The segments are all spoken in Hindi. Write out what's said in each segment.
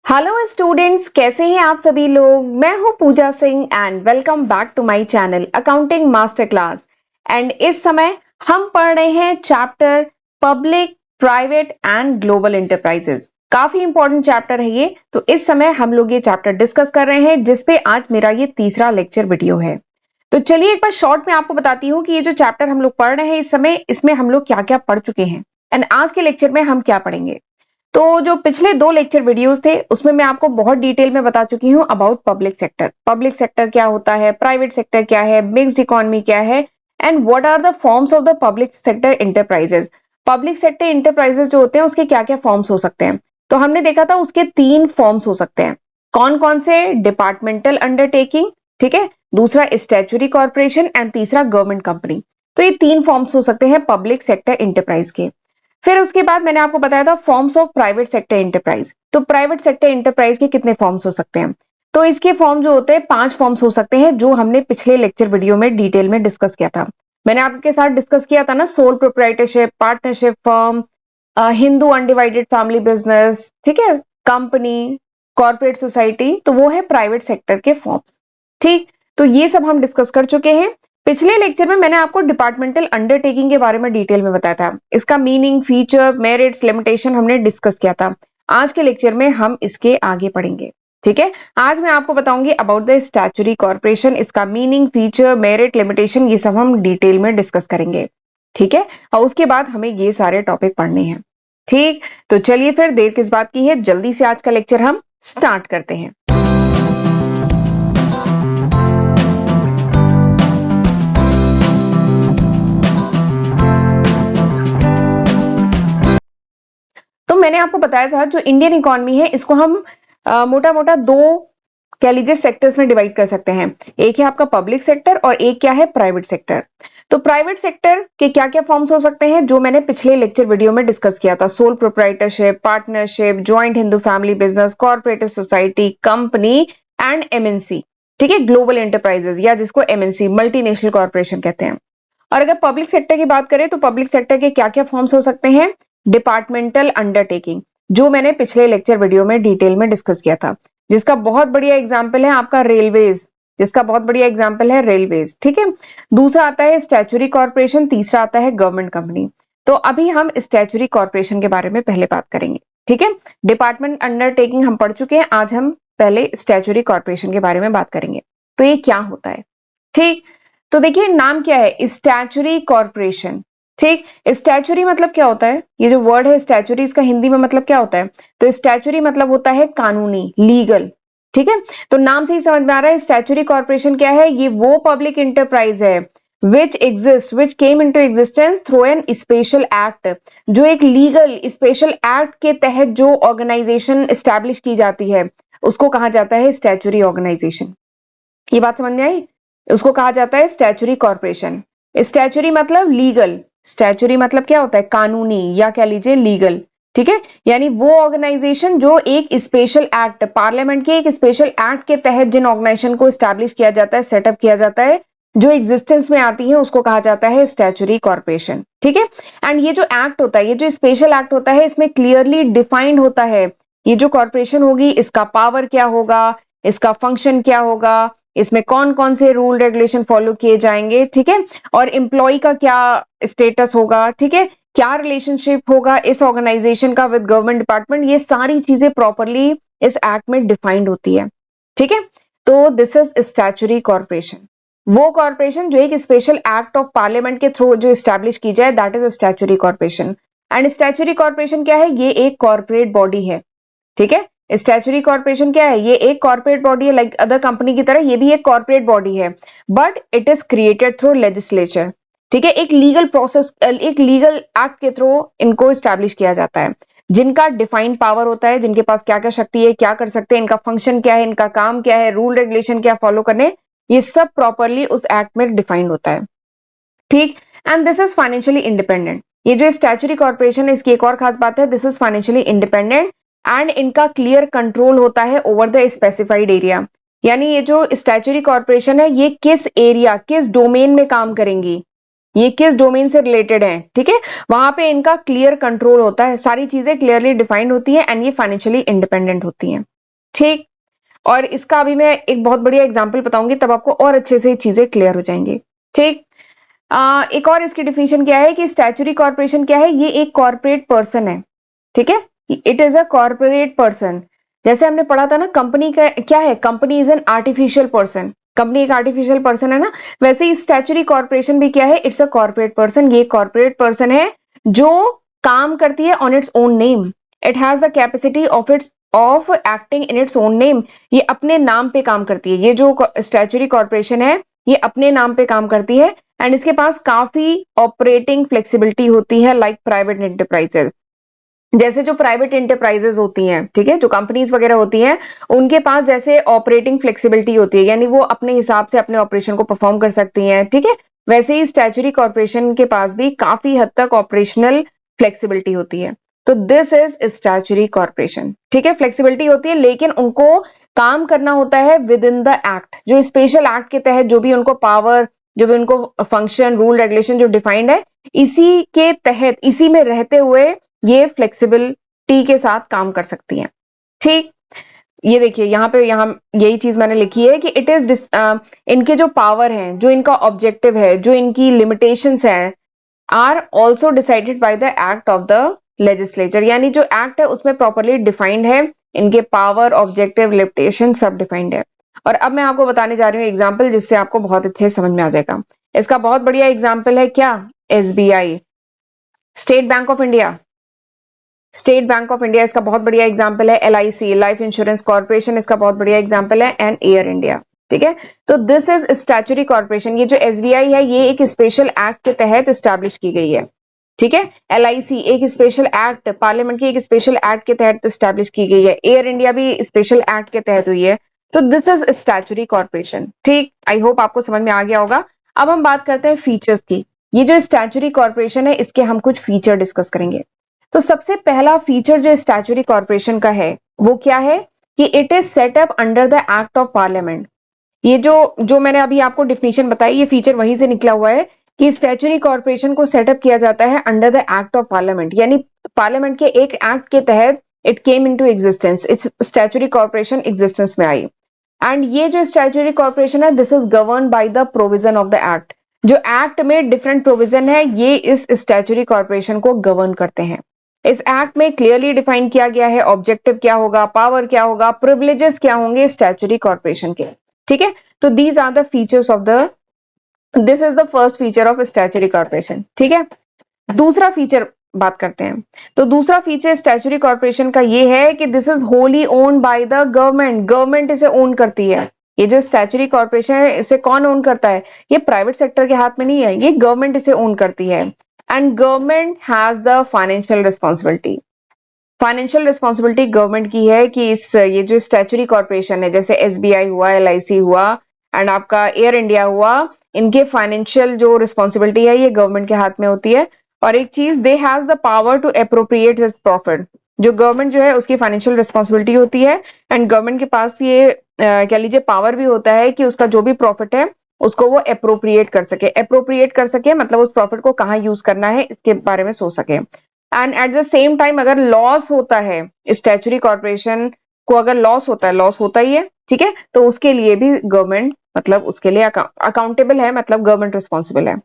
हेलो स्टूडेंट्स, कैसे हैं आप सभी लोग। मैं हूं Pooja Singh and welcome back to my channel accounting master class. And इस समय हम पढ़ रहे हैं chapter public, private and global enterprises. काफी इंपॉर्टेंट चैप्टर है ये, तो इस समय हम लोग ये चैप्टर डिस्कस कर रहे हैं, जिसपे आज मेरा ये तीसरा लेक्चर वीडियो है। तो चलिए एक बार शॉर्ट में आपको बताती हूँ कि ये जो चैप्टर हम लोग पढ़ रहे हैं इस समय, इसमें हम लोग क्या क्या पढ़ चुके हैं एंड आज के लेक्चर में हम क्या पढ़ेंगे। तो जो पिछले दो लेक्चर वीडियोस थे उसमें मैं आपको बहुत डिटेल में बता चुकी हूँ about public sector. Public sector क्या होता है, प्राइवेट सेक्टर क्या है, मिक्स्ड इकोनॉमी क्या है and what are the forms of the public sector enterprises. Public sector enterprises जो होते हैं उसके क्या क्या फॉर्म्स हो सकते हैं, तो हमने देखा था उसके 3 फॉर्म्स हो सकते हैं। कौन कौन से? डिपार्टमेंटल अंडरटेकिंग, ठीक है, दूसरा स्टैट्यूटरी कॉर्पोरेशन एंड तीसरा गवर्नमेंट कंपनी। तो ये 3 फॉर्म्स हो सकते हैं पब्लिक सेक्टर इंटरप्राइज के। फिर उसके बाद मैंने आपको बताया था forms of private sector enterprise. तो प्राइवेट सेक्टर एंटरप्राइज के कितने फॉर्म्स हो सकते हैं, तो इसके फॉर्म जो होते हैं 5 फॉर्म्स हो सकते हैं, जो हमने पिछले लेक्चर वीडियो में डिटेल में डिस्कस किया था। मैंने आपके साथ डिस्कस किया था ना, sole proprietorship, partnership firm, Hindu undivided family business, ठीक है, कंपनी, कॉर्पोरेट सोसाइटी, तो वो है प्राइवेट सेक्टर के फॉर्म्स। ठीक, तो ये सब हम डिस्कस कर चुके हैं। पिछले लेक्चर में मैंने आपको डिपार्टमेंटल अंडरटेकिंग के बारे में डिटेल में बताया था, इसका मीनिंग, फीचर, मेरिट्स, लिमिटेशन हमने डिस्कस किया था। आज के लेक्चर में हम इसके आगे पढ़ेंगे। ठीक है, आज मैं आपको बताऊंगी अबाउट द स्टैट्यूटरी कॉर्पोरेशन, इसका मीनिंग, फीचर, मेरिट, लिमिटेशन, ये सब हम डिटेल में डिस्कस करेंगे। ठीक है, और उसके बाद हमें ये सारे टॉपिक पढ़ने हैं। ठीक, तो चलिए फिर देर किस बात की है, जल्दी से आज का लेक्चर हम स्टार्ट करते हैं। तो मैंने आपको बताया था जो इंडियन इकोनॉमी है इसको हम मोटा मोटा 2 कह लीजिए सेक्टर्स में डिवाइड कर सकते हैं। एक है आपका पब्लिक सेक्टर और एक क्या है, प्राइवेट सेक्टर। तो प्राइवेट सेक्टर के क्या क्या फॉर्म्स हो सकते हैं, जो मैंने पिछले लेक्चर वीडियो में डिस्कस किया था, sole proprietorship, partnership, joint Hindu family business, corporative society, company and MNC. ठीक है, ग्लोबल एंटरप्राइजेस या जिसको एमएनसी, मल्टीनेशनल कॉर्पोरेशन कहते हैं। और अगर पब्लिक सेक्टर की बात करें तो पब्लिक सेक्टर के क्या क्या फॉर्म्स हो सकते हैं, डिपार्टमेंटल अंडरटेकिंग, जो मैंने पिछले लेक्चर वीडियो में डिटेल में डिस्कस किया था, जिसका बहुत बढ़िया एग्जांपल है आपका रेलवेज, जिसका बहुत बढ़िया एग्जांपल है रेलवेज। ठीक है, दूसरा आता है स्टैट्यूटरी कॉर्पोरेशन, तीसरा आता है गवर्नमेंट कंपनी। तो अभी हम स्टैट्यूटरी कॉर्पोरेशन के बारे में पहले बात करेंगे। ठीक है, डिपार्टमेंट अंडरटेकिंग हम पढ़ चुके हैं, आज हम पहले स्टैट्यूटरी कॉर्पोरेशन के बारे में बात करेंगे। तो ये क्या होता है, ठीक, तो देखिए नाम क्या है, स्टैट्यूटरी कॉर्पोरेशन। ठीक, स्टैच्यूरी मतलब क्या होता है, ये जो वर्ड है स्टैच्यूरी, इसका हिंदी में मतलब क्या होता है, तो स्टैच्यूरी मतलब होता है कानूनी, लीगल। ठीक है, तो नाम से ही समझ में आ रहा है स्टैच्यूरी कॉर्पोरेशन क्या है, ये वो पब्लिक इंटरप्राइज है which came into existence through an special act, जो एक लीगल स्पेशल एक्ट के तहत जो ऑर्गेनाइजेशन एस्टैब्लिश की जाती है उसको कहा जाता है स्टैच्यूरी ऑर्गेनाइजेशन। ये बात समझ में आई, उसको कहा जाता है स्टैच्यूरी कॉर्पोरेशन। स्टैच्यूरी मतलब लीगल, स्टैच्यूरी मतलब क्या होता है, कानूनी या कह लीजिए लीगल। ठीक है, यानी वो ऑर्गेनाइजेशन जो एक स्पेशल एक्ट, पार्लियामेंट के एक स्पेशल एक्ट के तहत जिन ऑर्गेनाइजेशन को स्टैब्लिश किया जाता है, सेटअप किया जाता है, जो एग्जिस्टेंस में आती है, उसको कहा जाता है स्टैच्यूरी कॉर्पोरेशन। ठीक है, एंड ये जो एक्ट होता है, ये जो स्पेशल एक्ट होता है, इसमें क्लियरली डिफाइंड होता है ये जो कॉर्पोरेशन होगी इसका पावर क्या होगा, इसका फंक्शन क्या होगा, इसमें कौन कौन से रूल रेगुलेशन फॉलो किए जाएंगे। ठीक है, और एम्प्लॉय का क्या स्टेटस होगा, ठीक है, क्या रिलेशनशिप होगा इस ऑर्गेनाइजेशन का विद गवर्नमेंट डिपार्टमेंट, ये सारी चीजें प्रॉपरली इस एक्ट में डिफाइंड होती है। ठीक है, तो दिस इज स्टैच्यूटरी कॉर्पोरेशन, वो कॉर्पोरेशन जो एक स्पेशल एक्ट ऑफ पार्लियामेंट के थ्रू जो स्टैब्लिश की जाए, that is statutory corporation. And statutory corporation क्या है, ये एक कॉर्पोरेट बॉडी है। ठीक है, स्टैच्यूटरी कॉर्पोरेशन क्या है, ये एक कॉर्पोरेट बॉडी है, लाइक अदर कंपनी की तरह ये भी एक कॉर्पोरेट बॉडी है, but it is created through legislature. ठीक है, एक लीगल प्रोसेस, एक लीगल एक्ट के थ्रू इनको स्टैब्लिश किया जाता है, जिनका डिफाइंड पावर होता है, जिनके पास क्या क्या शक्ति है, क्या कर सकते हैं, इनका फंक्शन क्या है, इनका काम क्या है, रूल रेगुलेशन क्या फॉलो करने, ये सब प्रॉपरली उस एक्ट में डिफाइंड होता है। ठीक, and this is financially independent. ये जो स्टैच्यूटरी कॉर्पोरेशन है इसकी एक और खास बात है, this is financially independent and इनका क्लियर कंट्रोल होता है ओवर द स्पेसिफाइड एरिया। यानी ये जो स्टैच्यूटरी कॉर्पोरेशन है ये किस एरिया, किस डोमेन में काम करेंगी, ये किस डोमेन से रिलेटेड है, ठीक है, वहां पे इनका क्लियर कंट्रोल होता है, सारी चीजें क्लियरली डिफाइंड होती है एंड ये फाइनेंशियली इंडिपेंडेंट होती हैं। ठीक। और इसका अभी मैं एक बहुत बढ़िया एग्जाम्पल बताऊंगी, तब आपको और अच्छे से चीजें क्लियर हो जाएंगी। ठीक। एक और इसकी डिफिनेशन क्या है कि स्टैच्यूटरी कॉर्पोरेशन क्या है, ये एक कॉर्पोरेट पर्सन है। ठीक है, it is a corporate person. जैसे हमने पढ़ा था ना, कंपनी का क्या है, company is an artificial person, company एक आर्टिफिशियल पर्सन है ना, वैसे ही स्टैच्यूटरी कॉर्पोरेशन भी क्या है, इट्स अ कॉर्पोरेट पर्सन। ये कॉर्पोरेट पर्सन है जो काम करती है on its own name. It has the capacity of acting in its own name. ये अपने नाम पे काम करती है। ये जो स्टैच्यूटरी कॉर्पोरेशन है, ये अपने नाम पे काम करती है, एंड इसके पास काफी ऑपरेटिंग फ्लेक्सिबिलिटी होती है, लाइक प्राइवेट एंटरप्राइजेस। जैसे जो प्राइवेट एंटरप्राइजेस होती हैं, ठीक है, जो कंपनीज वगैरह होती हैं, उनके पास जैसे ऑपरेटिंग फ्लेक्सिबिलिटी होती है, यानी वो अपने हिसाब से अपने ऑपरेशन को परफॉर्म कर सकती हैं। ठीक है, वैसे ही स्टैच्यूटरी कॉर्पोरेशन के पास भी काफी हद तक ऑपरेशनल फ्लेक्सिबिलिटी होती है। तो दिस इज स्टैच्यूटरी कॉर्पोरेशन। ठीक है, फ्लेक्सिबिलिटी होती है, लेकिन उनको काम करना होता है विद इन द एक्ट, जो स्पेशल एक्ट के तहत जो भी उनको पावर, जो भी उनको फंक्शन, रूल, रेगुलेशन जो डिफाइंड है, इसी के तहत, इसी में रहते हुए ये फ्लेक्सिबिलिटी के साथ काम कर सकती हैं। ठीक। ये देखिए यहाँ पे, यहाँ यही चीज मैंने लिखी है कि इट इज इनके जो पावर हैं, जो इनका ऑब्जेक्टिव है, जो इनकी लिमिटेशंस हैं, are also decided by the act of the legislature. यानी जो एक्ट है उसमें प्रॉपरली डिफाइंड है, इनके पावर, ऑब्जेक्टिव, लिमिटेशन सब डिफाइंड है। और अब मैं आपको बताने जा रही हूँ एग्जाम्पल, जिससे आपको बहुत अच्छे समझ में आ जाएगा। इसका बहुत बढ़िया एग्जाम्पल है क्या, SBI, state bank of India. State bank of India इसका बहुत बढ़िया एग्जाम्पल है। एलआईसी, लाइफ इंश्योरेंस कॉर्पोरेशन, इसका बहुत बढ़िया एग्जाम्पल है। And air India. ठीक है, तो दिस इज स्टैच्यूटरी कॉर्पोरेशन। ये जो एसबीआई है, ये एक स्पेशल एक्ट के तहत स्टैब्लिश की गई है। ठीक है, एलआईसी एक स्पेशल एक्ट, पार्लियामेंट की एक स्पेशल एक्ट के तहत स्टैब्लिश की गई है। एयर इंडिया भी स्पेशल एक्ट के तहत हुई है। तो दिस इज स्टैच्यूटरी कॉर्पोरेशन। ठीक, आई होप आपको समझ में आ गया होगा। अब हम बात करते हैं फीचर्स की। ये जो स्टैच्यूटरी कॉर्पोरेशन है, इसके हम कुछ फीचर डिस्कस करेंगे। तो सबसे पहला फीचर जो स्टैच्यूटरी कॉर्पोरेशन का है, वो क्या है कि it is set up under the act of parliament. ये जो जो मैंने अभी आपको डिफिनेशन बताई, ये फीचर वहीं से निकला हुआ है कि स्टैच्यूटरी कॉर्पोरेशन को सेटअप किया जाता है under the act of parliament, यानी पार्लियामेंट के एक एक्ट के तहत it came into existence, it's statutory corporation existence में आई। एंड ये जो स्टैच्यूटरी कॉर्पोरेशन है, this is govern by the provision of the act. जो एक्ट में डिफरेंट प्रोविजन है, ये इस स्टैच्यूटरी कॉर्पोरेशन को गवर्न करते हैं। इस एक्ट में क्लियरली डिफाइन किया गया है ऑब्जेक्टिव क्या होगा, पावर क्या होगा, प्रिविलेजेस क्या होंगे स्टैच्यूटरी कॉर्पोरेशन के। ठीक है, तो these are the features of the, this is the first feature of statutory corporation. ठीक है, दूसरा फीचर बात करते हैं। तो दूसरा फीचर स्टैच्यूटरी कॉर्पोरेशन का ये है कि this is wholly owned by the government. Government इसे ओन करती है। ये जो स्टैच्यूटरी कॉर्पोरेशन है, इसे कौन ओन करता है, ये प्राइवेट सेक्टर के हाथ में नहीं है, ये गवर्नमेंट इसे ओन करती है। And government has the financial responsibility. Financial responsibility government की है कि इस, ये जो स्टैच्यूटरी कॉर्पोरेशन है, जैसे एसबीआई हुआ, एलआईसी हुआ, एंड आपका एयर इंडिया हुआ, इनके फाइनेंशियल जो रिस्पॉन्सिबिलिटी है, ये गवर्नमेंट के हाथ में होती है। और एक चीज, they has the power to appropriate this profit. जो गवर्नमेंट जो है, उसकी फाइनेंशियल रिस्पॉन्सिबिलिटी होती है, एंड गवर्नमेंट के पास ये कह लीजिए पावर भी होता है कि उसका जो भी प्रॉफिट है, उसको वो अप्रोप्रिएट कर सके। अप्रोप्रिएट कर सके मतलब उस प्रॉफिट को कहाँ यूज करना है, इसके बारे में सोच सके। And at the same time अगर लॉस होता है, स्टैच्यूटरी कॉर्पोरेशन को अगर लॉस होता है, लॉस होता ही है, ठीक है, तो उसके लिए भी गवर्नमेंट, मतलब उसके लिए अकाउंटेबल है, मतलब गवर्नमेंट रिस्पॉन्सिबल है।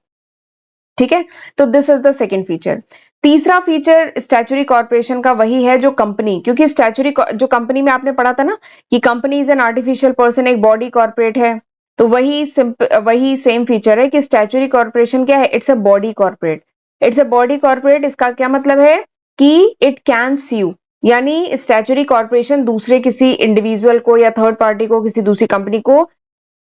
ठीक है, तो this is the second feature. तीसरा फीचर स्टैच्यूटरी कॉर्पोरेशन का वही है जो कंपनी, क्योंकि स्टैच्यूटरी जो कंपनी में आपने पढ़ा था ना कि company is an artificial person, एक बॉडी कॉर्पोरेट है, तो वही सेम फीचर है कि स्टैच्यूटरी कॉर्पोरेशन क्या है, it's a body corporate. It's a body corporate, इसका क्या मतलब है कि इट कैन स्यू, यानी स्टैच्यूटरी कॉर्पोरेशन दूसरे किसी इंडिविजुअल को या थर्ड पार्टी को, किसी दूसरी कंपनी को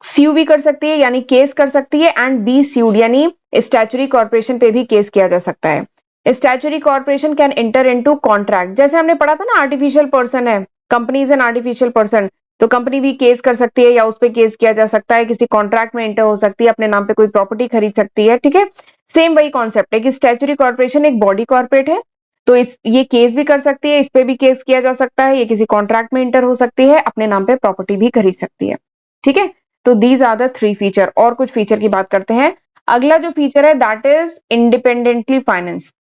स्यू भी कर सकती है, यानी केस कर सकती है, एंड बी स्यूड, यानी स्टैच्यूटरी कॉर्पोरेशन पे भी केस किया जा सकता है। Statutory corporation can enter into contract, जैसे हमने पढ़ा था ना, आर्टिफिशियल पर्सन है, company is an artificial person, तो कंपनी भी केस कर सकती है या उस पर केस किया जा सकता है, किसी कॉन्ट्रैक्ट में एंटर हो सकती है, अपने नाम पे कोई प्रॉपर्टी खरीद सकती है। ठीक है, सेम वही कॉन्सेप्ट है कि स्टैच्यूटरी कॉर्पोरेशन एक बॉडी कॉर्पोरेट है, तो इस ये केस भी कर सकती है, इस पे भी केस किया जा सकता है, ये किसी कॉन्ट्रैक्ट में एंटर हो सकती है, अपने नाम पे प्रॉपर्टी भी खरीद सकती है। ठीक है, तो these are the three feature. और कुछ फीचर की बात करते हैं। अगला जो फीचर है that is independently finance.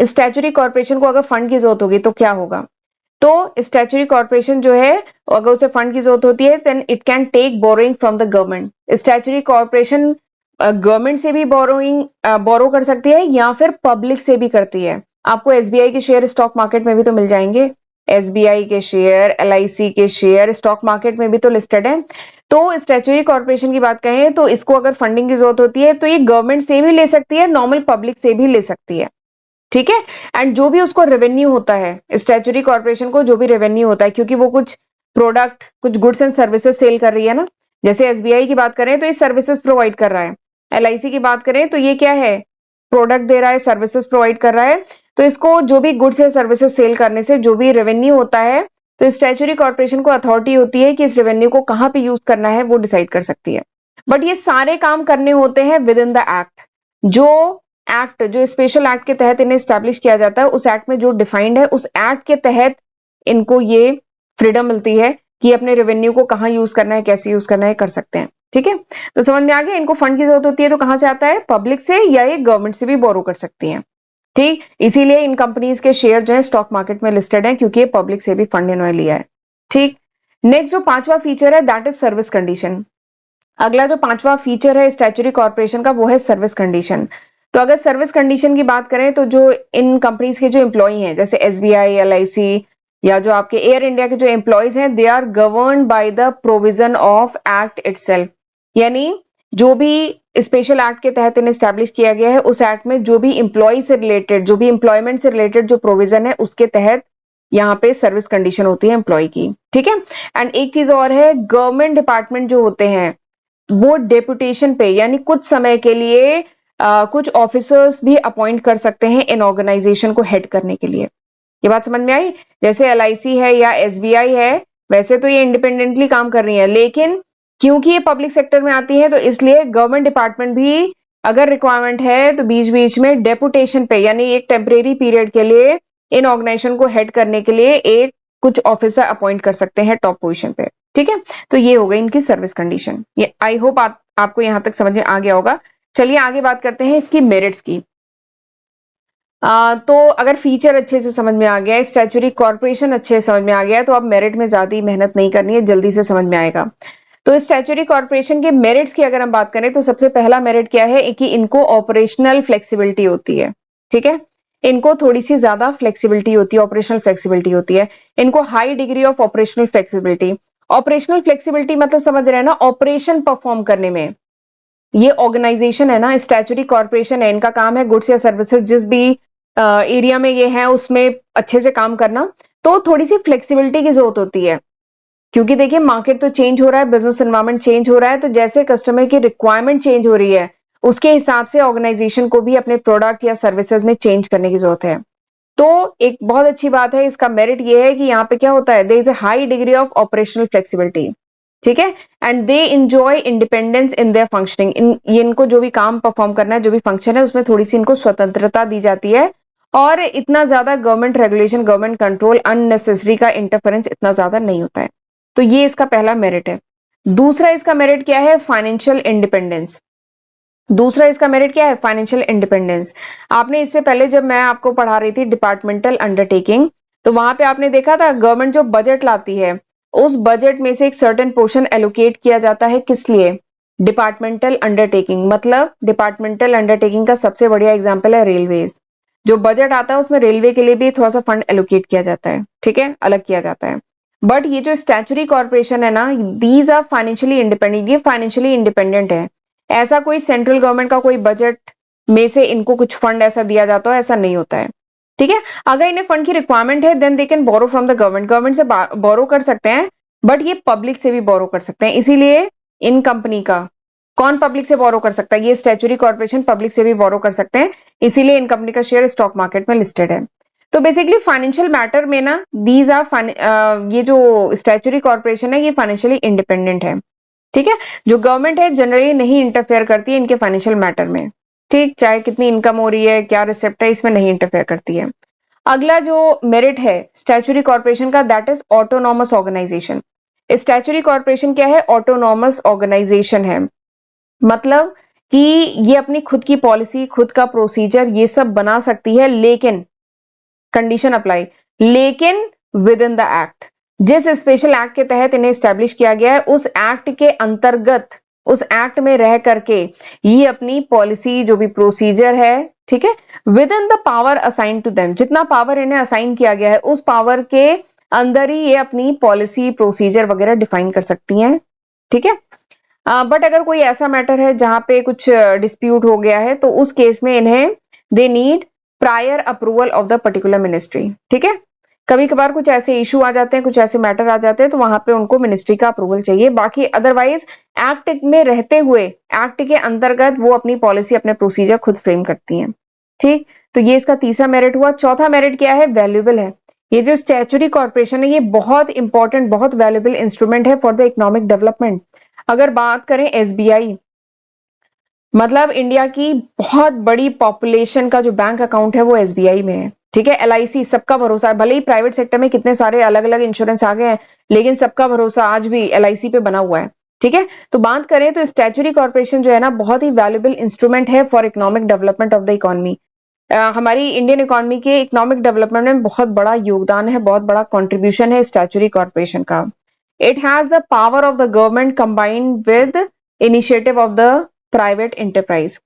Statutory corporation को अगर फंड की जरूरत होगी तो क्या होगा, तो स्टैट्यूटरी कॉर्पोरेशन जो है, अगर उसे फंड की जरूरत होती है then it can take borrowing from the government. Statutory corporation government से भी बोरो कर सकती है या फिर पब्लिक से भी करती है। आपको एसबीआई के शेयर स्टॉक मार्केट में भी तो मिल जाएंगे, एसबीआई के शेयर, एलआईसी के शेयर स्टॉक मार्केट में भी तो लिस्टेड है। तो स्टैट्यूटरी कॉर्पोरेशन की बात कहें तो इसको अगर फंडिंग की जरूरत होती है तो ये गवर्नमेंट से भी ले सकती है, नॉर्मल पब्लिक से भी ले सकती है, ठीक है। एंड जो भी उसको रेवेन्यू होता है, स्टैट्यूटरी कॉर्पोरेशन को जो भी रेवेन्यू होता है, क्योंकि वो कुछ प्रोडक्ट, कुछ गुड्स एंड सर्विसेज सेल कर रही है ना, जैसे एसबीआई की बात करें तो ये सर्विसेज प्रोवाइड कर रहा है, एलआईसी की बात करें तो ये क्या है, प्रोडक्ट दे रहा है, सर्विसेज प्रोवाइड कर रहा है। तो इसको जो भी गुड्स या सर्विसेज सेल करने से जो भी रेवेन्यू होता है, तो स्टैट्यूटरी कॉर्पोरेशन को अथॉरिटी होती है कि इस रेवेन्यू को कहां पे यूज करना है, वो डिसाइड कर सकती है। बट ये सारे काम करने होते हैं विद इन द एक्ट। जो एक्ट, जो स्पेशल एक्ट के तहत इन्हें स्टैब्लिश किया जाता है, उस एक्ट में जो डिफाइंड है, उस एक्ट के तहत इनको ये फ्रीडम मिलती है कि अपने रेवेन्यू को कहां यूज करना है, कैसे यूज करना है, कर सकते हैं, ठीक है। तो समझ में आ गया, इनको फंड की जरूरत होती है तो कहां से आता है, पब्लिक से, या ये गवर्नमेंट से भी बोरो कर सकती हैं, ठीक। इसीलिए इन कंपनीज के शेयर जो है स्टॉक मार्केट में लिस्टेड है, क्योंकि ये पब्लिक से भी फंड इन्होंने लिया है, ठीक। नेक्स्ट जो पांचवा फीचर है दैट इज सर्विस कंडीशन। अगला जो पांचवा फीचर है स्टैट्यूटरी कॉर्पोरेशन का, वो है सर्विस कंडीशन। तो अगर सर्विस कंडीशन की बात करें तो जो इन कंपनीज के जो एम्प्लॉय हैं, जैसे एसबीआई, एलआईसी, या जो आपके एयर इंडिया के जो एम्प्लॉयज हैं, they are governed by the provision of act itself. यानी जो भी स्पेशल एक्ट के तहत इन्हें स्टैब्लिश किया गया है, उस एक्ट में जो भी एम्प्लॉय से रिलेटेड, जो भी एम्प्लॉयमेंट से रिलेटेड जो प्रोविजन है, उसके तहत यहाँ पे सर्विस कंडीशन होती है एम्प्लॉय की, ठीक है। एंड एक चीज और है, गवर्नमेंट डिपार्टमेंट जो होते हैं वो डेपुटेशन पे, यानी कुछ समय के लिए कुछ ऑफिसर्स भी अपॉइंट कर सकते हैं इन ऑर्गेनाइजेशन को हेड करने के लिए। ये बात समझ में आई। जैसे एलआईसी है या एसबीआई है, वैसे तो ये इंडिपेंडेंटली काम कर रही है, लेकिन क्योंकि ये पब्लिक सेक्टर में आती है तो इसलिए गवर्नमेंट डिपार्टमेंट भी अगर रिक्वायरमेंट है तो बीच बीच में डेपुटेशन पे, यानी एक टेम्परेरी पीरियड के लिए इन ऑर्गेनाइजेशन को हेड करने के लिए एक कुछ ऑफिसर अपॉइंट कर सकते हैं टॉप पोजीशन पे, ठीक है। तो ये हो गई इनकी सर्विस कंडीशन। ये आई होप आपको यहां तक समझ में आ गया होगा। चलिए आगे बात करते हैं इसकी मेरिट्स की। तो अगर फीचर अच्छे से समझ में आ गया है, स्टैट्यूटरी कॉर्पोरेशन अच्छे से समझ में आ गया है, तो अब मेरिट में ज्यादा ही मेहनत नहीं करनी है, जल्दी से समझ में आएगा। तो स्टैट्यूटरी कॉर्पोरेशन के मेरिट्स की अगर हम बात करें तो सबसे पहला मेरिट क्या है कि इनको ऑपरेशनल फ्लेक्सिबिलिटी होती है, ठीक है। इनको थोड़ी सी ज्यादा फ्लेक्सिबिलिटी होती है, ऑपरेशनल फ्लेक्सिबिलिटी होती है। इनको high degree of operational flexibility. Operational flexibility मतलब समझ रहे हैं ना, ऑपरेशन परफॉर्म करने में। ये ऑर्गेनाइजेशन है ना, स्टैट्यूटरी कॉर्पोरेशन है, इनका काम है गुड्स या सर्विसेज जिस भी एरिया में ये है उसमें अच्छे से काम करना। तो थोड़ी सी फ्लेक्सिबिलिटी की जरूरत होती है, क्योंकि देखिए मार्केट तो चेंज हो रहा है, बिजनेस एनवायरनमेंट चेंज हो रहा है, तो जैसे कस्टमर की रिक्वायरमेंट चेंज हो रही है उसके हिसाब से ऑर्गेनाइजेशन को भी अपने प्रोडक्ट या सर्विसेज में चेंज करने की जरूरत है। तो एक बहुत अच्छी बात है, इसका मेरिट ये है कि यहाँ पे क्या होता है, there is a high degree of operational flexibility, ठीक है। And they enjoy independence in their functioning. इनको जो भी काम परफॉर्म करना है, जो भी फंक्शन है, उसमें थोड़ी सी इनको स्वतंत्रता दी जाती है, और इतना ज्यादा government regulation, government control, unnecessary का इंटरफेरेंस इतना ज्यादा नहीं होता है। तो ये इसका पहला मेरिट है। दूसरा इसका मेरिट क्या है, फाइनेंशियल इंडिपेंडेंस। दूसरा इसका मेरिट क्या है, फाइनेंशियल इंडिपेंडेंस। आपने इससे पहले जब मैं आपको पढ़ा रही थी डिपार्टमेंटल अंडरटेकिंग, तो वहां पे आपने देखा था गवर्नमेंट जो बजट लाती है, उस बजट में से एक सर्टेन पोर्शन एलोकेट किया जाता है, किस लिए, डिपार्टमेंटल अंडरटेकिंग। मतलब डिपार्टमेंटल अंडरटेकिंग का सबसे बढ़िया एग्जाम्पल है रेलवेज। जो बजट आता है उसमें रेलवे के लिए भी थोड़ा सा फंड एलोकेट किया जाता है, ठीक है, अलग किया जाता है। बट ये जो स्टैट्यूटरी कॉर्पोरेशन है ना, दीज आर फाइनेंशियली इंडिपेंडेंट, ये फाइनेंशियली इंडिपेंडेंट है। ऐसा कोई सेंट्रल गवर्नमेंट का कोई बजट में से इनको कुछ फंड ऐसा दिया जाता है, ऐसा नहीं होता है, ठीक है। अगर इन्हें फंड की रिक्वायरमेंट है then they can borrow from the government, government से बोरो कर सकते हैं, बट ये पब्लिक से भी बोरो कर सकते हैं। इसीलिए इन कंपनी का, कौन पब्लिक से बोरो कर सकता है, ये स्टैट्यूटरी कॉर्पोरेशन पब्लिक से भी बोरो कर सकते हैं, इसीलिए इन कंपनी का शेयर स्टॉक मार्केट में लिस्टेड है। तो बेसिकली फाइनेंशियल मैटर में ना, दीज आर ये जो स्टैट्यूटरी कॉर्पोरेशन है ये फाइनेंशियली इंडिपेंडेंट है, ठीक है। जो गवर्नमेंट है जनरली नहीं इंटरफेयर करती है इनके फाइनेंशियल मैटर में, ठीक, चाहे कितनी इनकम हो रही है, क्या रिसेप्ट है, इसमें नहीं इंटरफेयर करती है। अगला जो मेरिट है स्टैट्यूटरी कॉर्पोरेशन का, that is autonomous organisation. Statutory corporation क्या है, ऑटोनॉमस ऑर्गेनाइजेशन है। मतलब कि ये अपनी खुद की पॉलिसी, खुद का प्रोसीजर ये सब बना सकती है, लेकिन कंडीशन अप्लाई, लेकिन विद इन द एक्ट। जिस स्पेशल एक्ट के तहत इन्हें स्टैब्लिश किया गया है, उस एक्ट के अंतर्गत, उस एक्ट में रह करके ये अपनी पॉलिसी जो भी प्रोसीजर है, ठीक है, within the power assign to them, जितना पावर इन्हें असाइन किया गया है उस पावर के अंदर ही ये अपनी पॉलिसी प्रोसीजर वगैरह डिफाइन कर सकती हैं, ठीक है। बट अगर कोई ऐसा मैटर है जहां पे कुछ डिस्प्यूट हो गया है, तो उस केस में इन्हें they need prior approval of the particular ministry, ठीक है। कभी कभार कुछ ऐसे इशू आ जाते हैं, कुछ ऐसे मैटर आ जाते हैं, तो वहां पे उनको मिनिस्ट्री का अप्रूवल चाहिए। बाकी अदरवाइज एक्ट में रहते हुए, एक्ट के अंतर्गत वो अपनी पॉलिसी, अपने प्रोसीजर खुद फ्रेम करती हैं, ठीक। तो ये इसका तीसरा मेरिट हुआ। चौथा मेरिट क्या है? वैल्यूएबल है। ये जो स्टैट्यूटरी कॉर्पोरेशन है, ये बहुत इंपॉर्टेंट, बहुत वैल्यूएबल इंस्ट्रूमेंट है फॉर द इकोनॉमिक डेवलपमेंट। अगर बात करें एसबीआई, मतलब इंडिया की बहुत बड़ी पॉपुलेशन का जो बैंक अकाउंट है वो एसबीआई में है, ठीक है। एलआईसी सबका भरोसा है, भले ही प्राइवेट सेक्टर में कितने सारे अलग अलग इंश्योरेंस आ गए हैं, लेकिन सबका भरोसा आज भी एलआईसी पे बना हुआ है, ठीक है। तो बात करें तो स्टैट्यूटरी कॉर्पोरेशन जो है ना, बहुत ही वैल्यूएबल इंस्ट्रूमेंट है for economic development of the economy. हमारी इंडियन इकोनॉमी के इकोनॉमिक डेवलपमेंट में बहुत बड़ा योगदान है, बहुत बड़ा कंट्रीब्यूशन है स्टैट्यूटरी कॉर्पोरेशन का। It has the power of the government combined with initiative of the private enterprise.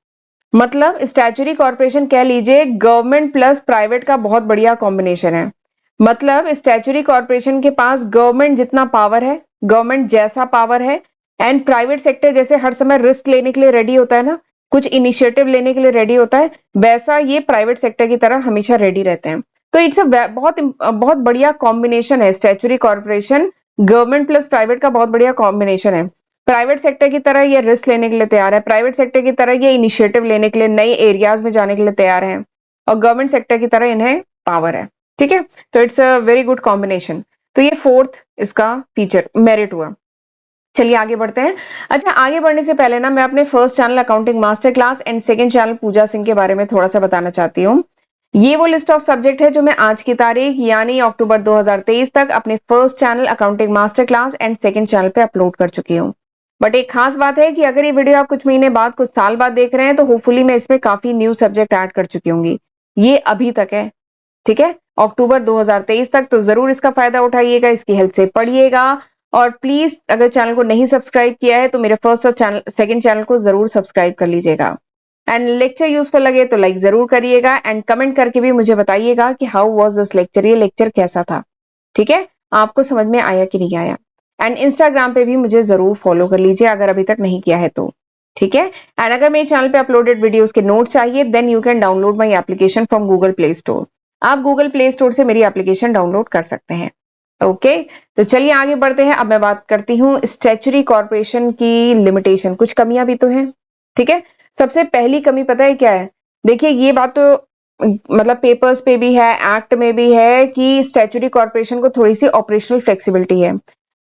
मतलब स्टैट्यूटरी कॉर्पोरेशन कह लीजिए गवर्नमेंट प्लस प्राइवेट का बहुत बढ़िया कॉम्बिनेशन है। मतलब स्टैट्यूटरी कॉर्पोरेशन के पास गवर्नमेंट जितना पावर है, गवर्नमेंट जैसा पावर है, एंड प्राइवेट सेक्टर जैसे हर समय रिस्क लेने के लिए रेडी होता है ना, कुछ इनिशिएटिव लेने के लिए रेडी होता है, वैसा ये प्राइवेट सेक्टर की तरह हमेशा रेडी रहते हैं। तो इट्स अ बहुत बहुत बढ़िया कॉम्बिनेशन है statutory corporation, government plus private का बहुत बढ़िया कॉम्बिनेशन है। प्राइवेट सेक्टर की तरह ये रिस्क लेने के लिए तैयार है, प्राइवेट सेक्टर की तरह ये इनिशिएटिव लेने के लिए, नए एरियाज में जाने के लिए तैयार है, और गवर्नमेंट सेक्टर की तरह इन्हें पावर है, ठीक है। तो it's a very good combination. तो ये फोर्थ इसका फीचर मेरिट हुआ। चलिए आगे बढ़ते हैं। अच्छा, आगे बढ़ने से पहले ना मैं अपने first channel accounting master class and second channel Pooja Singh के बारे में थोड़ा सा बताना चाहती हूँ। ये वो लिस्ट ऑफ सब्जेक्ट है जो मैं आज की तारीख यानी अक्टूबर 2023 तक अपने first channel accounting master class and second channel पे अपलोड कर चुकी हूँ। बट एक खास बात है कि अगर ये वीडियो आप कुछ महीने बाद, कुछ साल बाद देख रहे हैं, तो होपफुली मैं इसमें काफी न्यू सब्जेक्ट ऐड कर चुकी होंगी। ये अभी तक है, ठीक है, अक्टूबर 2023 तक। तो जरूर इसका फायदा उठाइएगा, इसकी हेल्प से पढ़िएगा। और प्लीज अगर चैनल को नहीं सब्सक्राइब किया है तो मेरे फर्स्ट और चैनल सेकंड चैनल को जरूर सब्सक्राइब कर लीजिएगा। एंड लेक्चर यूजफुल लगे तो लाइक जरूर करिएगा, एंड कमेंट करके भी मुझे बताइएगा कि हाउ वाज दिस लेक्चर, ये लेक्चर कैसा था, ठीक है, आपको समझ में आया कि नहीं आया। एंड इंस्टाग्राम पे भी मुझे जरूर फॉलो कर लीजिए अगर अभी तक नहीं किया है तो, ठीक है। एंड अगर मेरे चैनल पे अपलोडेड वीडियोस के नोट चाहिए, then you can download my application from Google Play Store. आप गूगल प्ले स्टोर से मेरी एप्लीकेशन डाउनलोड कर सकते हैं, ओके। तो चलिए आगे बढ़ते हैं। अब मैं बात करती हूँ स्टैट्यूटरी कॉर्पोरेशन की लिमिटेशन, कुछ कमियां भी तो हैं, ठीक है। सबसे पहली कमी पता है क्या है? देखिए, ये बात तो मतलब पेपर्स पे भी है, एक्ट में भी है कि स्टैट्यूटरी कॉर्पोरेशन को थोड़ी सी ऑपरेशनल फ्लेक्सिबिलिटी है,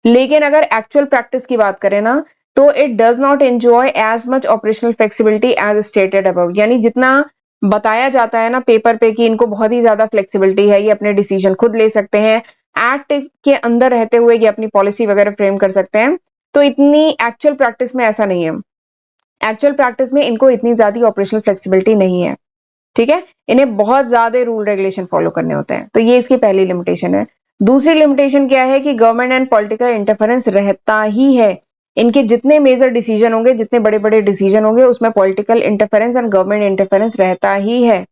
लेकिन अगर एक्चुअल प्रैक्टिस की बात करें ना, तो it does not enjoy as much operational flexibility as stated above. यानी जितना बताया जाता है ना पेपर पे कि इनको बहुत ही ज्यादा फ्लेक्सिबिलिटी है, ये अपने डिसीजन खुद ले सकते हैं, एक्ट के अंदर रहते हुए ये अपनी पॉलिसी वगैरह फ्रेम कर सकते हैं, तो इतनी एक्चुअल प्रैक्टिस में ऐसा नहीं है। एक्चुअल प्रैक्टिस में इनको इतनी ज्यादा ऑपरेशनल फ्लेक्सिबिलिटी नहीं है, ठीक है। इन्हें बहुत ज्यादा रूल रेगुलेशन फॉलो करने होते हैं, तो ये इसकी पहली लिमिटेशन है। दूसरी लिमिटेशन क्या है कि गवर्नमेंट एंड पॉलिटिकल इंटरफेरेंस रहता ही है। इनके जितने मेजर डिसीजन होंगे, जितने बड़े बड़े डिसीजन होंगे, उसमें political interference and government interference रहता ही है,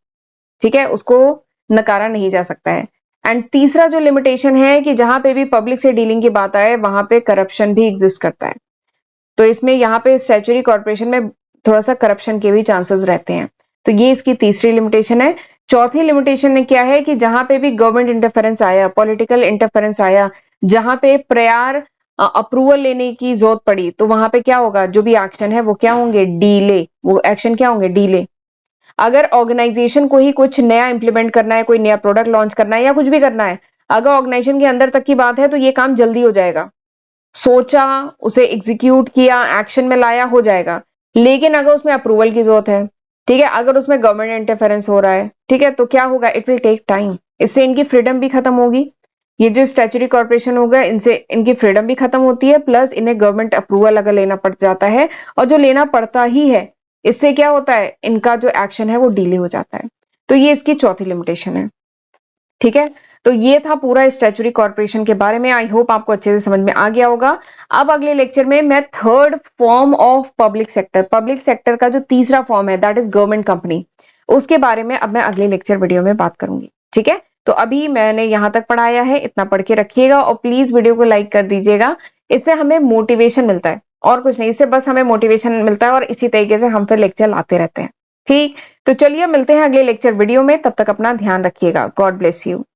ठीक है, उसको नकारा नहीं जा सकता है। एंड तीसरा जो लिमिटेशन है कि जहां पे भी पब्लिक से डीलिंग की बात आए, वहां पे करप्शन भी एग्जिस्ट करता है। तो इसमें यहाँ पे स्टैट्यूटरी कॉर्पोरेशन में थोड़ा सा करप्शन के भी चांसेस रहते हैं, तो ये इसकी तीसरी लिमिटेशन है। चौथी लिमिटेशन ने क्या है कि जहां पे भी गवर्नमेंट इंटरफेरेंस आया, पॉलिटिकल इंटरफेरेंस आया, जहां पे प्रायर अप्रूवल लेने की जरूरत पड़ी, तो वहां पे क्या होगा, जो भी एक्शन है वो क्या होंगे, डीले। वो एक्शन क्या होंगे, डीले। अगर ऑर्गेनाइजेशन को ही कुछ नया इंप्लीमेंट करना है, कोई नया प्रोडक्ट लॉन्च करना है या कुछ भी करना है, अगर ऑर्गेनाइजेशन के अंदर तक की बात है तो ये काम जल्दी हो जाएगा, सोचा, उसे एग्जीक्यूट किया, एक्शन में लाया, हो जाएगा। लेकिन अगर उसमें अप्रूवल की जरूरत है, ठीक है, अगर उसमें गवर्नमेंट इंटरफेरेंस हो रहा है, ठीक है, तो क्या होगा, इट विल टेक टाइम। इससे इनकी फ्रीडम भी खत्म होगी। ये जो स्टैट्यूटरी कॉर्पोरेशन होगा, इनसे इनकी फ्रीडम भी खत्म होती है, प्लस इन्हें गवर्नमेंट अप्रूवल अगर लेना पड़ जाता है, और जो लेना पड़ता ही है, इससे क्या होता है, इनका जो एक्शन है वो डिले हो जाता है। तो ये इसकी चौथी लिमिटेशन है, ठीक है, तो ये था पूरा स्टैट्यूटरी कॉर्पोरेशन के बारे में। आई होप आपको अच्छे से समझ में आ गया होगा। अब अगले लेक्चर में मैं third form of public sector का जो तीसरा फॉर्म है दैट इज गवर्नमेंट कंपनी, उसके बारे में अब मैं अगले लेक्चर वीडियो में बात करूंगी। ठीक है, तो अभी मैंने यहां तक पढ़ाया है, इतना पढ़ के रखिएगा और प्लीज वीडियो को लाइक कर दीजिएगा। इससे हमें मोटिवेशन मिलता है और कुछ नहीं, इससे बस हमें मोटिवेशन मिलता है और इसी तरीके से हम फिर लेक्चर लाते रहते हैं। ठीक, तो चलिए मिलते हैं अगले लेक्चर वीडियो में, तब तक अपना ध्यान रखिएगा। God bless you.